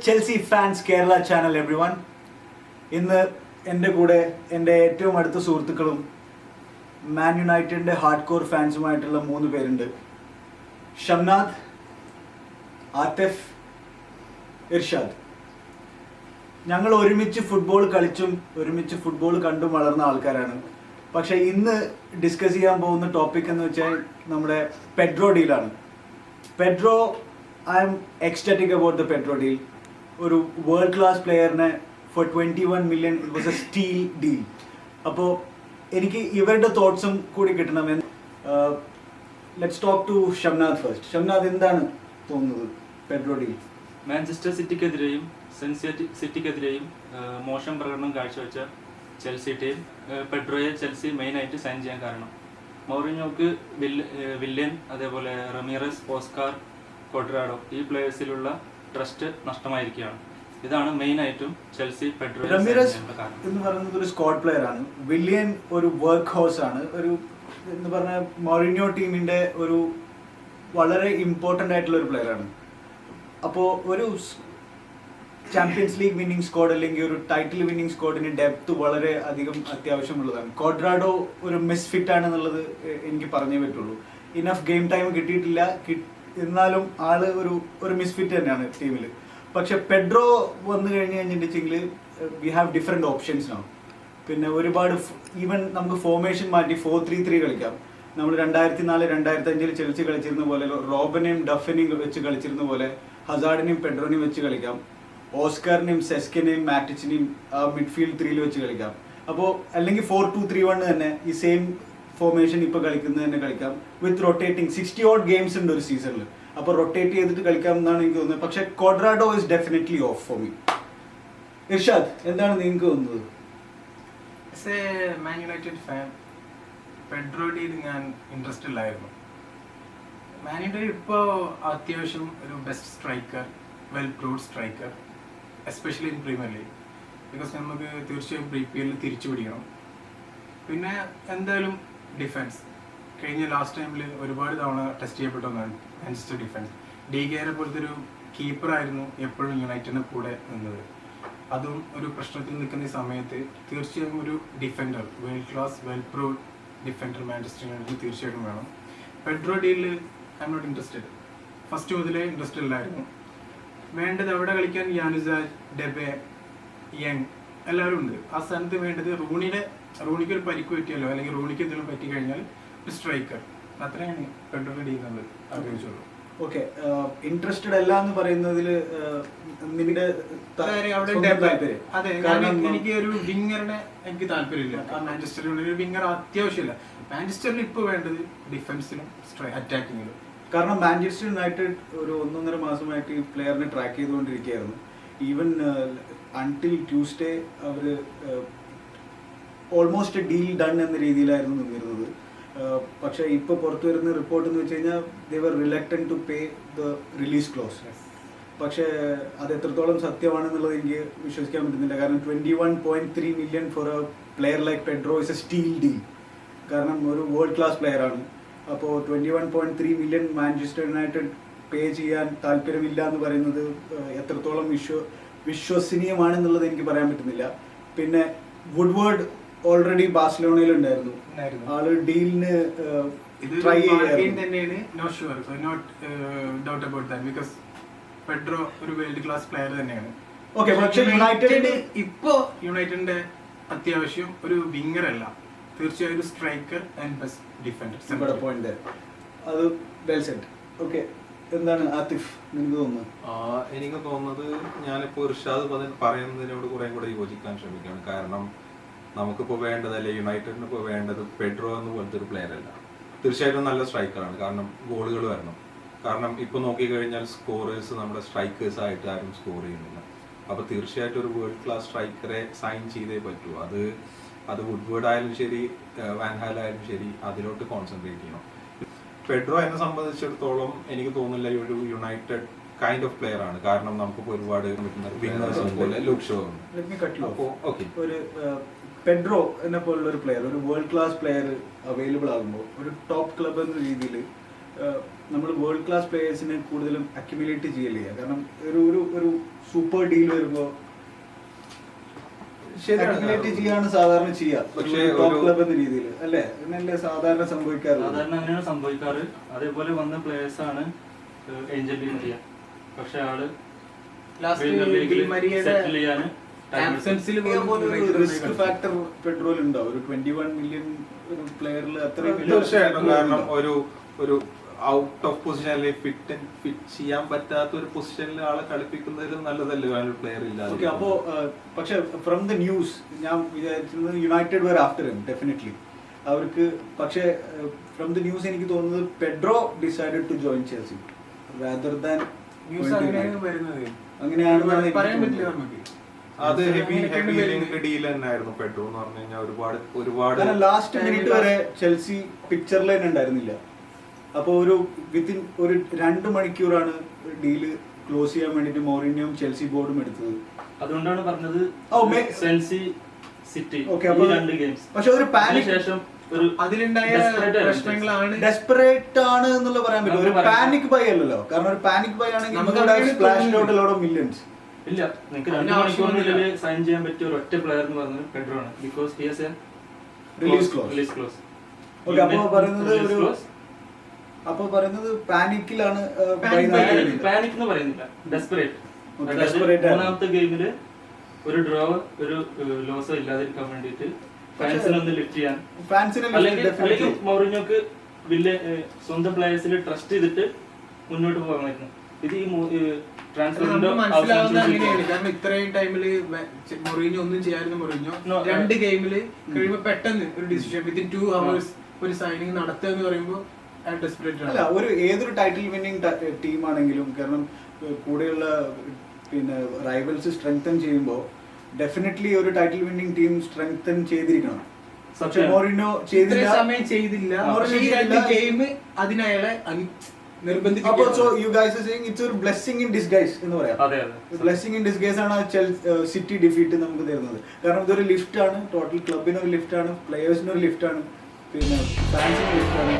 Chelsea fans Kerala channel everyone. ഇന്ന് എൻ്റെ കൂടെ എൻ്റെ ഏറ്റവും അടുത്ത സുഹൃത്തുക്കളും മാൻ യുണൈറ്റഡിൻ്റെ ഹാർഡ് കോർ ഫാൻസുമായിട്ടുള്ള 3 പേരുണ്ട്. ഷംനാദ്, ആതിഫ്, ഇർഷാദ്. ഞങ്ങൾ ഒരുമിച്ച് ഫുട്ബോൾ കളിച്ചും ഒരുമിച്ച് ഫുട്ബോൾ കണ്ടും വളർന്ന ആൾക്കാരാണ്. പക്ഷേ ഇന്ന് ഡിസ്കസ് ചെയ്യാൻ പോകുന്ന ടോപ്പിക് എന്ന് വെച്ചാൽ നമ്മുടെ പെഡ്രോ ഡീലാണ്. Pedro, I am ecstatic about the Pedro deal. ഒരു വേൾഡ് ക്ലാസ് പ്ലെയറിനെ for 21 million it was a steal deal. അപ്പോൾ എനിക്ക് ഇവരുടെ തോട്ട്സും കൂടി കിട്ടണമെന്ന്. Let's talk to Shamnad first. Shamnad, എന്താണ് തോന്നുന്നത് പെഡ്രോ ഡീൽ? മാഞ്ചസ്റ്റർ സിറ്റിക്കെതിരെയും സിറ്റിക്കെതിരെയും മോശം പ്രകടനം കാഴ്ചവെച്ച ചെൽസി ടീം പെഡ്രോയെ ചെൽസി മെയിനായിട്ട് സൈൻ ചെയ്യാൻ കാരണം മൗറിഞ്ഞോക്ക് വില്യൻ, അതേപോലെ റമീറസ്, ഓസ്കാർ, കൊഡ്രാഡോ ഈ പ്ലേയേഴ്സിലുള്ള ട്രസ്റ്റ് നഷ്ടമായിരിക്കുകയാണ്. ഇതാണ് മെയിനായിട്ടും ചെൽസി പെഡ്രോയെ റമീറസ് എന്ന് പറയുന്നത് ഒരു സ്ക്വാഡ് പ്ലെയർ ആണ്. വില്യൻ ഒരു വർക്ക് ഹൗസ് ആണ്. ഒരു എന്ന് പറഞ്ഞാൽ മൗറിഞ്ഞോ ടീമിന്റെ ഒരു വളരെ ഇമ്പോർട്ടൻ്റ് ആയിട്ടുള്ള ഒരു പ്ലെയർ ആണ്. അപ്പോൾ ഒരു ചാമ്പ്യൻസ് ലീഗ് വിന്നിംഗ് സ്ക്വാഡ് അല്ലെങ്കിൽ ഒരു ടൈറ്റിൽ വിന്നിംഗ് സ്ക്വാഡിന് ഡെപ്ത് വളരെ അധികം അത്യാവശ്യമുള്ളതാണ്. കോഡ്രാഡോ ഒരു മിസ്ഫിറ്റ് ആണെന്നുള്ളത് എനിക്ക് പറഞ്ഞേ പറ്റുള്ളൂ. ഇനഫ് ഗെയിം ടൈം കിട്ടിയിട്ടില്ല, എന്നാലും ആള് ഒരു മിസ്ഫിറ്റ് തന്നെയാണ് ടീമിൽ. പക്ഷെ പെഡ്രോ വന്നു കഴിഞ്ഞിട്ടുണ്ടെങ്കിൽ വി ഹാവ് ഡിഫറെൻറ്റ് ഓപ്ഷൻസ് ആണ്. പിന്നെ ഒരുപാട് ഈവൻ നമുക്ക് ഫോർമേഷൻ മാറ്റി 4-3-3 കളിക്കാം. നമ്മൾ 2004-2005 ചെൽസി കളിച്ചിരുന്ന പോലെ റോബനെയും ഡഫനെയും വെച്ച് കളിച്ചിരുന്ന പോലെ ഹസാർഡിനെയും പെഡ്രോനെയും വെച്ച് കളിക്കാം. ഓസ്കാറിനെയും സെസ്കിനെയും മാറ്റിച്ചിനെയും മിഡ്ഫീൽഡ് 3 വെച്ച് കളിക്കാം. അപ്പോൾ അല്ലെങ്കിൽ 4-2-3-1 തന്നെ ഈ സെയിം ഫോർമേഷൻ ഇപ്പോൾ കളിക്കുന്നത് തന്നെ കളിക്കാം. വിത്ത് റൊട്ടേറ്റിംഗ് 60 odd ഗെയിംസ് ഉണ്ട് ഒരു സീസണിൽ. അപ്പോൾ റൊട്ടേറ്റ് ചെയ്തിട്ട് കളിക്കാം എന്നാണ് എനിക്ക് തോന്നുന്നത്. പക്ഷേ Cuadrado is definitely off for me. Irshad, എന്താണ് നിങ്ങൾക്ക് തോന്നുന്നത്? As a Man United fan, Pedro deal ഞാൻ ഇൻട്രസ്റ്റ് ഇല്ലായിരുന്നു. മാൻ യുണൈറ്റഡ് ഇപ്പോൾ അത്യാവശ്യം ഒരു best striker, well proved striker, especially in Premier League. Because നമുക്ക് തീർച്ചയായും BPL തിരിച്ചു പിടിക്കണം. പിന്നെ എന്തായാലും ഡിഫൻസ് കഴിഞ്ഞ ലാസ്റ്റ് ടൈമിൽ ഒരുപാട് തവണ ടെസ്റ്റ് ചെയ്യപ്പെട്ട ഒന്നാണ് മാഞ്ചസ്റ്റർ ഡിഫൻസ്. DKR പോലത്തെ ഒരു കീപ്പറായിരുന്നു എപ്പോഴും യുണൈറ്റഡിന് കൂടെ നിന്നത്. അതും ഒരു പ്രശ്നത്തിൽ നിൽക്കുന്ന സമയത്ത് തീർച്ചയായും ഒരു defender, world class well proved defender Manchester യുണൈറ്റഡിന് തീർച്ചയായിട്ടും വേണം. പെഡ്രോ ഡീലിൽ I am not interested. First മുതലേ ഇൻട്രസ്റ്റ് ഇല്ലായിരുന്നു. വേണ്ടത് അവിടെ കളിക്കാൻ യാനുസ, ഡെബെ, യങ് എല്ലാവരും ഉണ്ട്. ആ സ്ഥാനത്ത് വേണ്ടത് റൂണിക്ക് ഒരു പരിക്ക് പറ്റിയല്ലോ, അല്ലെങ്കിൽ റൂണിക്ക് എന്തെങ്കിലും പറ്റിക്കഴിഞ്ഞാൽ ഒരു സ്ട്രൈക്കർ. അത്രയാണ് പെഡ്രോ ഡീൽ എന്നുള്ളത് ആഗ്രഹിച്ചുള്ളൂ. ഓക്കെ, ഇൻട്രസ്റ്റഡ് അല്ല എന്ന് പറയുന്നതിൽ നിങ്ങളുടെ അതെ, എനിക്ക് ഒരു വിങ്ങറിനെ എനിക്ക് താല്പര്യമില്ല. മാഞ്ചസ്റ്ററിൽ ഒരു വിങ്ങർ അത്യാവശ്യമില്ല. മാഞ്ചസ്റ്ററിൽ ഇപ്പോൾ വേണ്ടത് ഡിഫൻസിലും അറ്റാക്കിങ്ങിലും. കാരണം മാഞ്ചസ്റ്റർ യുണൈറ്റഡ് ഒരു 1.5 മാസമായിട്ട് ഈ പ്ലെയറിനെ ട്രാക്ക് ചെയ്തുകൊണ്ടിരിക്കുകയായിരുന്നു. ഈവൻ അൺടിൽ ട്യൂസ്ഡേ അവർ ഓൾമോസ്റ്റ് ഡീൽ ഡൺ എന്ന രീതിയിലായിരുന്നു നിന്നിരുന്നത്. പക്ഷേ ഇപ്പോൾ പുറത്തു വരുന്ന റിപ്പോർട്ട് എന്ന് വെച്ച് കഴിഞ്ഞാൽ they are reluctant to pay the release clause. പക്ഷേ അത് എത്രത്തോളം സത്യമാണെന്നുള്ളത് എനിക്ക് വിശ്വസിക്കാൻ പറ്റുന്നില്ല. കാരണം 21.3 million for a player like Pedro is a steal deal. കാരണം ഒരു വേൾഡ് ക്ലാസ് പ്ലെയറാണ്. അപ്പോൾ 21.3 million മാഞ്ചസ്റ്റർ യുണൈറ്റഡ് പേ ചെയ്യാൻ താല്പര്യമില്ല എന്ന് പറയുന്നത് എത്രത്തോളം വിശ്വസനീയമാണെന്നുള്ളത് എനിക്ക് പറയാൻ പറ്റുന്നില്ല. പിന്നെ വുഡ്വേർഡ് ഓൾറെഡി ബാഴ്സലോണയിൽ ഉണ്ടായിരുന്നു. ആള് ഡീലിന് ട്രൈ തന്നെയാണ്. പെഡ്രോ ഒരു വേൾഡ് ക്ലാസ് പ്ലെയർ തന്നെയാണ്. ഓക്കെ, പക്ഷേ യുണൈറ്റഡിന്റെ അത്യാവശ്യം ഒരു വിങ്ങർ അല്ല, തീർച്ചയായും ഒരു striker and best defender. Point അത് വെൽ സെറ്റ്. ഓക്കെ, എന്താണ് ആതിഫ് നിങ്ങൾക്ക് തോന്നുന്നത്? എനിക്ക് തോന്നുന്നത് ഞാനിപ്പോൾ ഇർഷാദ് പറയുന്നതിനോട് കുറേ കൂടെ യോജിക്കാൻ ശ്രമിക്കുകയാണ്. കാരണം നമുക്കിപ്പോൾ വേണ്ടതല്ലേ, യുണൈറ്റഡിന് ഇപ്പോൾ വേണ്ടത് പെഡ്രോ എന്ന് പോലത്തെ ഒരു പ്ലെയർ അല്ല. തീർച്ചയായിട്ടും നല്ല സ്ട്രൈക്കറാണ്, കാരണം ഗോളുകൾ വരണം. കാരണം ഇപ്പോൾ നോക്കിക്കഴിഞ്ഞാൽ സ്കോറേഴ്സ് നമ്മുടെ സ്ട്രൈക്കേഴ്സ് ആയിട്ട് ആരും സ്കോർ ചെയ്യുന്നില്ല. അപ്പോൾ തീർച്ചയായിട്ടും ഒരു വേൾഡ് ക്ലാസ് സ്ട്രൈക്കറെ സൈൻ ചെയ്തേ പറ്റൂ. അത് വുഡ്വേർഡ് ആയാലും ശരി, വാൻഹാൽ ആയാലും ശരി, അതിലോട്ട് കോൺസെൻട്രേറ്റ് ചെയ്യണം. പെഡ്രോ എന്നെ സംബന്ധിച്ചിടത്തോളം എനിക്ക് തോന്നുന്നില്ല ഒരു യുണൈറ്റഡ് കൈൻഡ് ഓഫ് പ്ലെയർ ആണ്. കാരണം നമുക്കിപ്പോൾ ഒരുപാട് വിങ്ങേഴ്സ് ഉണ്ട്, ലുക്ക് ഷോ ഉണ്ട്. ഒരു പെഡ്രോ എന്നെ പോലുള്ള ഒരു പ്ലെയർ, ഒരു വേൾഡ് ക്ലാസ് പ്ലെയർ അവൈലബിൾ ആകുമ്പോൾ ഒരു ടോപ്പ് ക്ലബ് എന്ന രീതിയിൽ നമ്മൾ വേൾഡ് ക്ലാസ് പ്ലേയേഴ്സിനെ കൂടുതലും അക്യുമുലേറ്റ് ചെയ്യല്ലേ ചെയ്യുക. കാരണം ഒരു സൂപ്പർ ഡീൽ വരുമ്പോൾ അക്യുമുലേറ്റ് ചെയ്യാണ് സാധാരണ പക്ഷേ ചെയ്യുക ടോപ്പ് ക്ലബ് എന്ന രീതിയിൽ അല്ലേ, അങ്ങനല്ലേ സാധാരണ സംഭവിക്കാറുള്ളത്. സാധാരണ അങ്ങനെയാണ് സംഭവിക്കാറ്. അതേപോലെ വന്ന പ്ലേയേഴ്സ് ആണ് ഏഞ്ചൽ ഡി മരിയ. പക്ഷെ ആള് സെറ്റിൽ ചെയ്യാൻ റിസ്ക് ഫാക്ടർ പെട്രോൾ ഉണ്ടോ? ഒരു 21 മില്യൺ ഒരു പ്ലെയറിൽ അത്രയും തീർച്ചയായിട്ടും. കാരണം ഒരു ഔട്ട് ഓഫ് പൊസിഷനിൽ ഫിറ്റ് ചെയ്യാൻ പറ്റാത്ത ഒരു പൊസിഷനിൽ ആളെ കളിപ്പിക്കുന്നതിൽ നല്ലതല്ലേ ഒരു പ്ലെയർ ഇല്ല. ഓക്കെ, അപ്പോ പക്ഷെ ഫ്രം ദ ന്യൂസ് ഞാൻ വിചാരിച്ചിരുന്നത് United were after him definitely അവർക്ക്. പക്ഷേ ഫ്രം ദ ന്യൂസ് എനിക്ക് തോന്നുന്നത് Pedro decided to join Chelsea rather than news അങ്ങനെയാണ് വരുന്നത്. അങ്ങനെയാണെന്നാണ് പറയാൻ പറ്റില്ല നമുക്ക്. അത് ഹെവി ലിങ്ക്ഡ് ഡീൽ തന്നെയായിരുന്നു പെട്രോ എന്ന് പറഞ്ഞു കഴിഞ്ഞാൽ. ഒരുപാട് ലാസ്റ്റ് മിനിറ്റ് വരെ ചെൽസി പിക്ചറിൽ തന്നെ ഉണ്ടായിരുന്നില്ല. അപ്പോൾ വിത്തിൻ ഒരു 2 മണിക്കൂറാണ് ഡീല് ക്ലോസ് ചെയ്യാൻ വേണ്ടിട്ട് മൗറിനിയോയും ചെൽസി ബോർഡും എടുത്തത്. അതുകൊണ്ടാണ് പറഞ്ഞത് ചെൽസി സിറ്റി രണ്ട് ഗെയിംസ്. പക്ഷെ ഒരു പാനിക് ശേഷം അതിലുണ്ടായ പ്രശ്നങ്ങളാണ് ഡെസ്പറേറ്റ് ആണ് എന്നുള്ള പറയാൻ പറ്റും. ഒരു പാനിക് ബൈ അല്ലല്ലോ. കാരണം ഒരു പാനിക് ബൈ ആണെങ്കിൽ splash out a lot of millions. ഇല്ല, നിങ്ങൾക്ക് 2 മണിക്കൂറിനുള്ളിൽ സൈൻ ചെയ്യാൻ പറ്റിയ ഒരു ഒറ്റ പ്ലെയർ എന്ന് പറഞ്ഞത് പെഡ്രോ ആണ്. Because he has A release clause. Okay, അപ്പൊ പറയുന്നത് പാനിക്കിലാണ്. പാനിക് എന്ന് പറയുന്നില്ല, ഡെസ്പറേറ്റ്. മൂന്നാമത്തെ ഗെയിമില് ഒരു ഡ്രോ ഒരു ലോസോ ഇല്ലാതിരിക്കാൻ വേണ്ടിയിട്ട് ഫാൻസിനെ ഒന്ന് ലിഫ്റ്റ് ചെയ്യാൻ, അല്ലെങ്കിൽ മൗറിഞ്ഞോക്ക് സ്വന്തം പ്ലേയേഴ്സിൽ ട്രസ്റ്റ് ചെയ്തിട്ട് മുന്നോട്ട് പോകാമായിരുന്നു. ഇത് ഈ ട്രാൻസ്ഫറിന്റെ മനസ്സിലാവുന്ന അങ്ങനെയാണ്. കാരണം ഇത്രയും ടൈമില് മൊറീഞ്ഞോ ഒന്നും ചെയ്യായിരുന്നു. മൊറീഞ്ഞോ 2 ഗെയിമില് കഴിയുമ്പോ പെട്ടെന്ന് ഒരു ഡിസിഷൻ വിത്തിൻ 2 hours ഒരു സൈനിങ് നടത്തുക എന്ന് പറയുമ്പോൾ അല്ല, ഏതൊരു ടൈറ്റിൽ വിന്നിംഗ് ടീമാണെങ്കിലും കാരണം കൂടെയുള്ള പിന്നെ റൈവൽസ് സ്ട്രെങ്തൻ ചെയ്യുമ്പോൾ ഡെഫിനറ്റ്ലി ഒരു ടൈറ്റിൽ വിന്നിംഗ് ടീം സ്ട്രെങ്തൻ ചെയ്തിരിക്കണം. പക്ഷെ മൗറിനോ ചെയ്തില്ല. ഗെയിം അതിനയാളെ അപ്പോൾ so you guys are saying it's ഒരു ബ്ലെസ്സിംഗ് ഇൻ ഡിസ്ഗൈസ് എന്ന് പറയാം. ബ്ലെസ്സിംഗ് ഇൻ ഡിസ്ഗൈസ് ആണ് സിറ്റി ഡിഫീറ്റ് നമുക്ക് തരുന്നത്. കാരണം ഇതൊരു ലിഫ്റ്റ് ആണ്, ടോട്ടൽ ക്ലബിനൊരു ലിഫ്റ്റ് ആണ്, പ്ലേയേഴ്സിനൊരു ലിഫ്റ്റ് ആണ്, പിന്നെ ഫാൻസിന് ലിഫ്റ്റ് ആണ്.